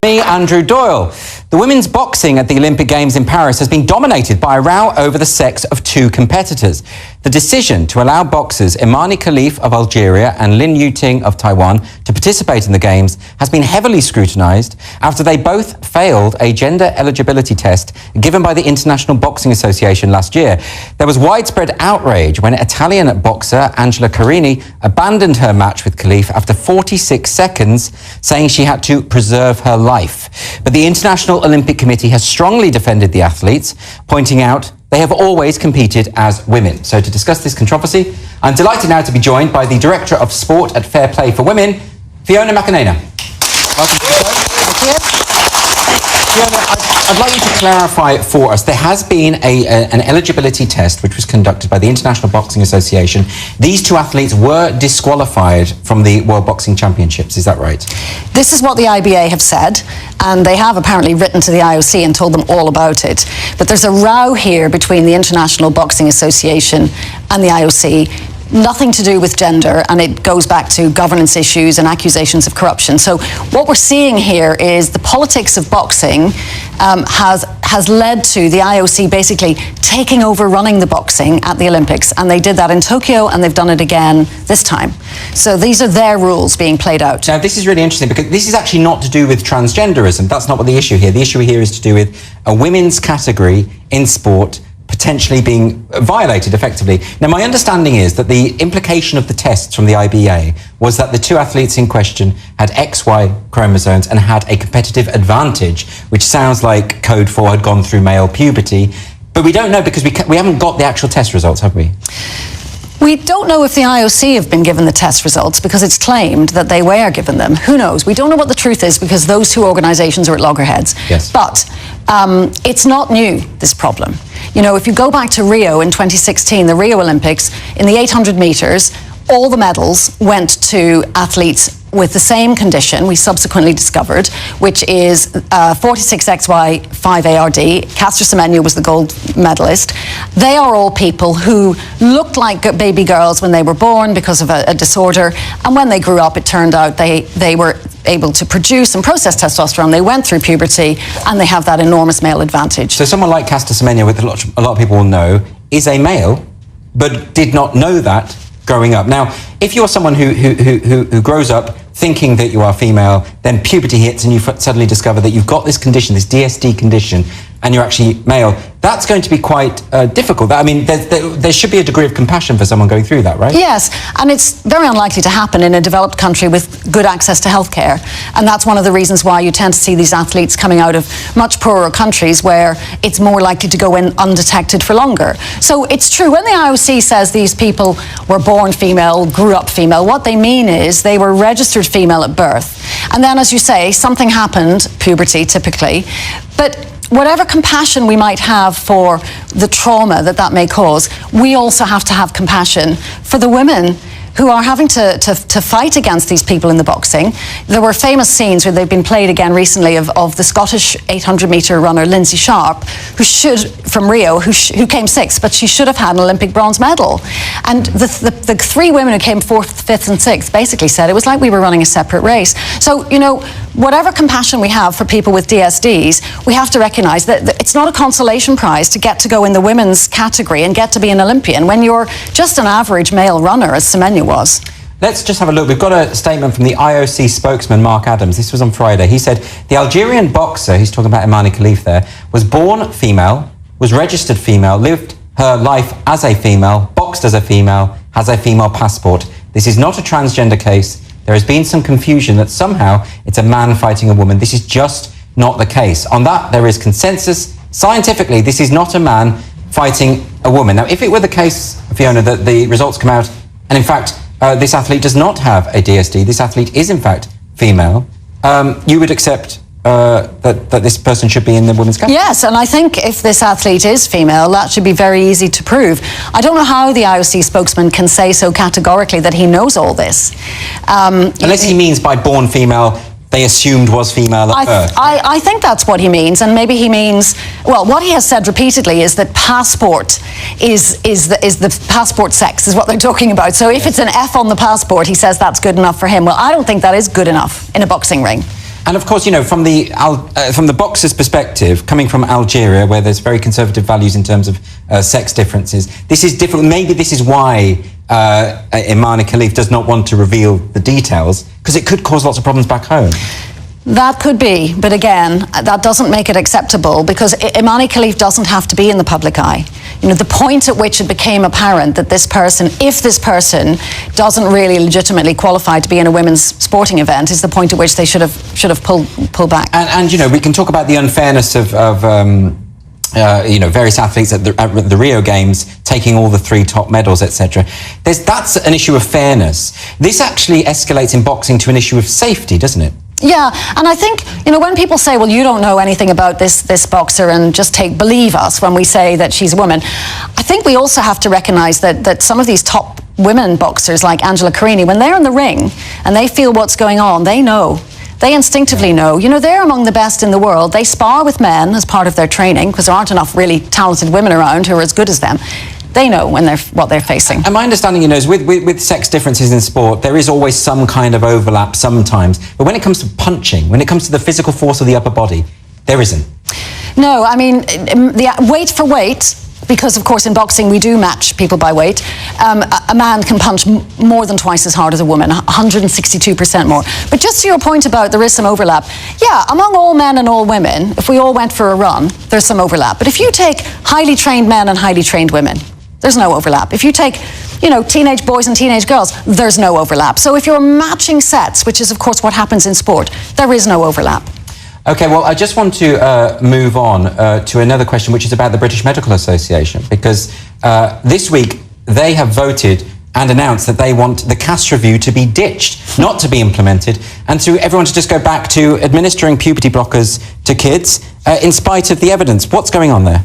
Me, Andrew Doyle. The women's boxing at the Olympic Games in Paris has been dominated by a row over the sex of two competitors. The decision to allow boxers Imani Khalif of Algeria and Lin Yuting of Taiwan to participate in the Games has been heavily scrutinised after they both failed a gender eligibility test given by the International Boxing Association last year. There was widespread outrage when Italian boxer Angela Carini abandoned her match with Khalif after 46 seconds, saying she had to preserve her life. But the International Olympic Committee has strongly defended the athletes, pointing out they have always competed as women. So to discuss this controversy, I'm delighted now to be joined by the Director of Sport at Fair Play for Women, Fiona McAnena. Welcome to the show. Thank you. Fiona, I'd like you to clarify for us. There has been an eligibility test which was conducted by the International Boxing Association. These two athletes were disqualified from the World Boxing Championships, is that right? This is what the IBA have said, and they have apparently written to the IOC and told them all about it. But there's a row here between the International Boxing Association and the IOC. Nothing to do with gender, and it goes back to governance issues and accusations of corruption. So what we're seeing here is the politics of boxing has led to the IOC basically taking over running the boxing at the Olympics, and they did that in Tokyo and they've done it again this time. So these are their rules being played out. Now this is really interesting because this is actually not to do with transgenderism. That's not what the issue here. The issue here is to do with a women's category in sport potentially being violated effectively. Now, my understanding is that the implication of the tests from the IBA was that the two athletes in question had XY chromosomes and had a competitive advantage, which sounds like code 4 had gone through male puberty. But we don't know because we haven't got the actual test results, have we? We don't know if the IOC have been given the test results because it's claimed that they were given them. Who knows? We don't know what the truth is because those two organisations are at loggerheads. Yes. But it's not new, this problem. You know, if you go back to Rio in 2016, the Rio Olympics, in the 800 metres, all the medals went to athletes with the same condition we subsequently discovered, which is 46XY 5ARD. Caster Semenya was the gold medalist. They are all people who looked like baby girls when they were born because of a disorder, and when they grew up, it turned out they were able to produce and process testosterone. They went through puberty, and they have that enormous male advantage. So someone like Caster Semenya, with a lot of people will know, is a male, but did not know that growing up. Now, if you're someone who grows up thinking that you are female, then puberty hits and you suddenly discover that you've got this condition, this DSD condition, and you're actually male, that's going to be quite difficult. I mean, there should be a degree of compassion for someone going through that, right? Yes, and it's very unlikely to happen in a developed country with good access to healthcare. And that's one of the reasons why you tend to see these athletes coming out of much poorer countries where it's more likely to go in undetected for longer. So it's true, when the IOC says these people were born female, grew up female, what they mean is they were registered female at birth. And then, as you say, something happened, puberty typically, but whatever compassion we might have for the trauma that may cause, we also have to have compassion for the women who are having to fight against these people in the boxing. There were famous scenes where they've been played again recently of the Scottish 800-metre runner Lindsay Sharp, from Rio, who came sixth, but she should have had an Olympic bronze medal. And the three women who came fourth, fifth and sixth basically said it was like we were running a separate race. So, you know, whatever compassion we have for people with DSDs, we have to recognise that it's not a consolation prize to get to go in the women's category and get to be an Olympian when you're just an average male runner, as Semenya was. Let's just have a look. We've got a statement from the IOC spokesman, Mark Adams. This was on Friday. He said, the Algerian boxer, he's talking about Imani Khalif there, was born female, was registered female, lived her life as a female, boxed as a female, has a female passport. This is not a transgender case. There has been some confusion that somehow it's a man fighting a woman. This is just not the case. On that, there is consensus. Scientifically, this is not a man fighting a woman. Now, if it were the case, Fiona, that the results come out, and in fact, this athlete does not have a DSD, this athlete is in fact female, you would accept that this person should be in the women's category? Yes, and I think if this athlete is female, that should be very easy to prove. I don't know how the IOC spokesman can say so categorically that he knows all this. Unless he means by born female, they assumed was female at birth. I think that's what he means, and maybe he means, well, what he has said repeatedly is that passport is the passport sex is what they're talking about. So if it's an F on the passport, he says that's good enough for him. Well, I don't think that is good enough in a boxing ring. And of course, you know, from the boxer's perspective, coming from Algeria, where there's very conservative values in terms of sex differences, this is different. Maybe this is why Imani Khalif does not want to reveal the details, because it could cause lots of problems back home. That could be, but again, that doesn't make it acceptable, because Imani Khalif doesn't have to be in the public eye. You know, the point at which it became apparent that this person, if this person doesn't really legitimately qualify to be in a women's sporting event, is the point at which they should have pulled back. And you know, we can talk about the unfairness of you know, various athletes at the Rio Games taking all the 3 top medals, etc. That's an issue of fairness. This actually escalates in boxing to an issue of safety, doesn't it? Yeah, and I think, you know, when people say, well, you don't know anything about this boxer and just believe us when we say that she's a woman, I think we also have to recognise that some of these top women boxers like Angela Carini, when they're in the ring and they feel what's going on, they know. They instinctively know. You know, they're among the best in the world. They spar with men as part of their training, because there aren't enough really talented women around who are as good as them. They know what they're facing. And my understanding, you know, is with sex differences in sport, there is always some kind of overlap sometimes. But when it comes to punching, when it comes to the physical force of the upper body, there isn't. No, I mean, the weight for weight, because of course in boxing we do match people by weight, a man can punch more than twice as hard as a woman, 162% more. But just to your point about there is some overlap, yeah, among all men and all women, if we all went for a run, there's some overlap. But if you take highly trained men and highly trained women, there's no overlap. If you take, you know, teenage boys and teenage girls, there's no overlap. So if you're matching sets, which is of course what happens in sport, there is no overlap. Okay, well, I just want to move on to another question, which is about the British Medical Association, because this week they have voted and announced that they want the CAS review to be ditched, not to be implemented, and to everyone to just go back to administering puberty blockers to kids in spite of the evidence. What's going on there?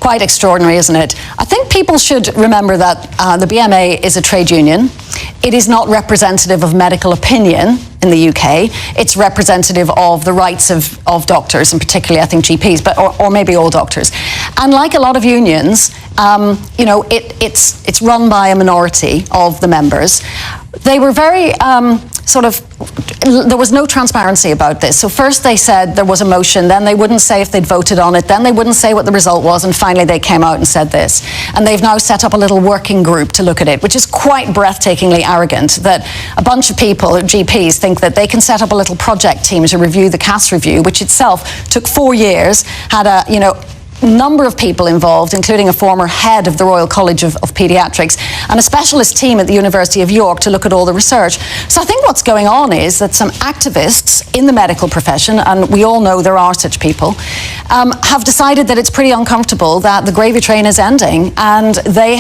Quite extraordinary, isn't it? I think people should remember that the BMA is a trade union. It is not representative of medical opinion in the UK. It's representative of the rights of doctors, and particularly I think GPs, but or maybe all doctors. And like a lot of unions, you know, it's run by a minority of the members. They were very there was no transparency about this. So first they said there was a motion, then they wouldn't say if they'd voted on it, then they wouldn't say what the result was, and finally they came out and said this. And they've now set up a little working group to look at it, which is quite breathtakingly arrogant, that a bunch of people, GPs, think that they can set up a little project team to review the CAS review, which itself took 4 years, had a, you know, number of people involved, including a former head of the Royal College of Paediatrics and a specialist team at the University of York to look at all the research. So I think what's going on is that some activists in the medical profession, and we all know there are such people, have decided that it's pretty uncomfortable that the gravy train is ending, and they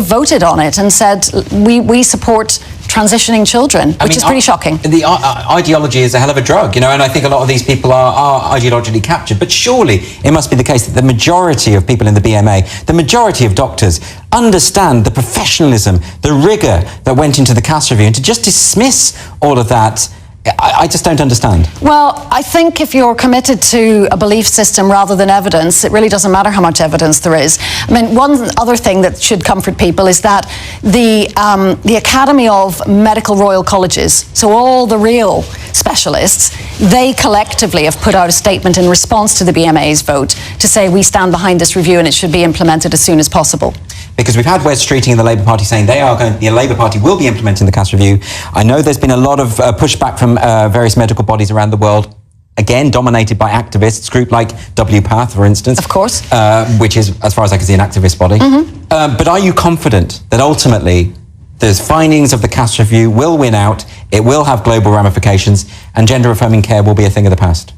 voted on it and said we support transitioning children, which is pretty shocking. The ideology is a hell of a drug, you know, and I think a lot of these people are ideologically captured. But surely it must be the case that the majority of people in the BMA, the majority of doctors, understand the professionalism, the rigour that went into the CAS review, and to just dismiss all of that, I just don't understand. Well, I think if you're committed to a belief system rather than evidence, it really doesn't matter how much evidence there is. I mean, one other thing that should comfort people is that the Academy of Medical Royal Colleges, so all the real specialists, they collectively have put out a statement in response to the BMA's vote to say we stand behind this review and it should be implemented as soon as possible. Because we've had Wes Streeting in the Labour Party saying the Labour Party will be implementing the CAS review. I know there's been a lot of pushback from various medical bodies around the world, again dominated by activists, group like WPATH, for instance. Of course. Which is, as far as I can see, an activist body. Mm-hmm. But are you confident that ultimately the findings of the CAS review will win out, it will have global ramifications, and gender-affirming care will be a thing of the past?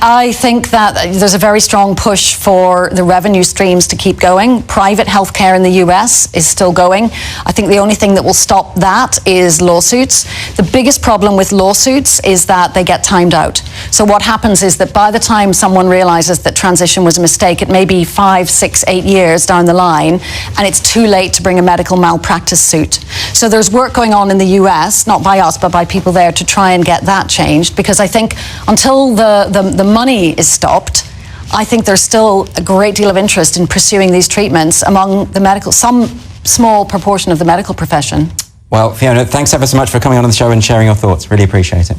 I think that there's a very strong push for the revenue streams to keep going. Private healthcare in the US is still going. I think the only thing that will stop that is lawsuits. The biggest problem with lawsuits is that they get timed out. So what happens is that by the time someone realizes that transition was a mistake, it may be 5, 6, 8 years down the line, and it's too late to bring a medical malpractice suit. So there's work going on in the US, not by us, but by people there, to try and get that changed, because I think until the money is stopped, I think there's still a great deal of interest in pursuing these treatments among some small proportion of the medical profession. Well, Fiona, thanks ever so much for coming on the show and sharing your thoughts. Really appreciate it.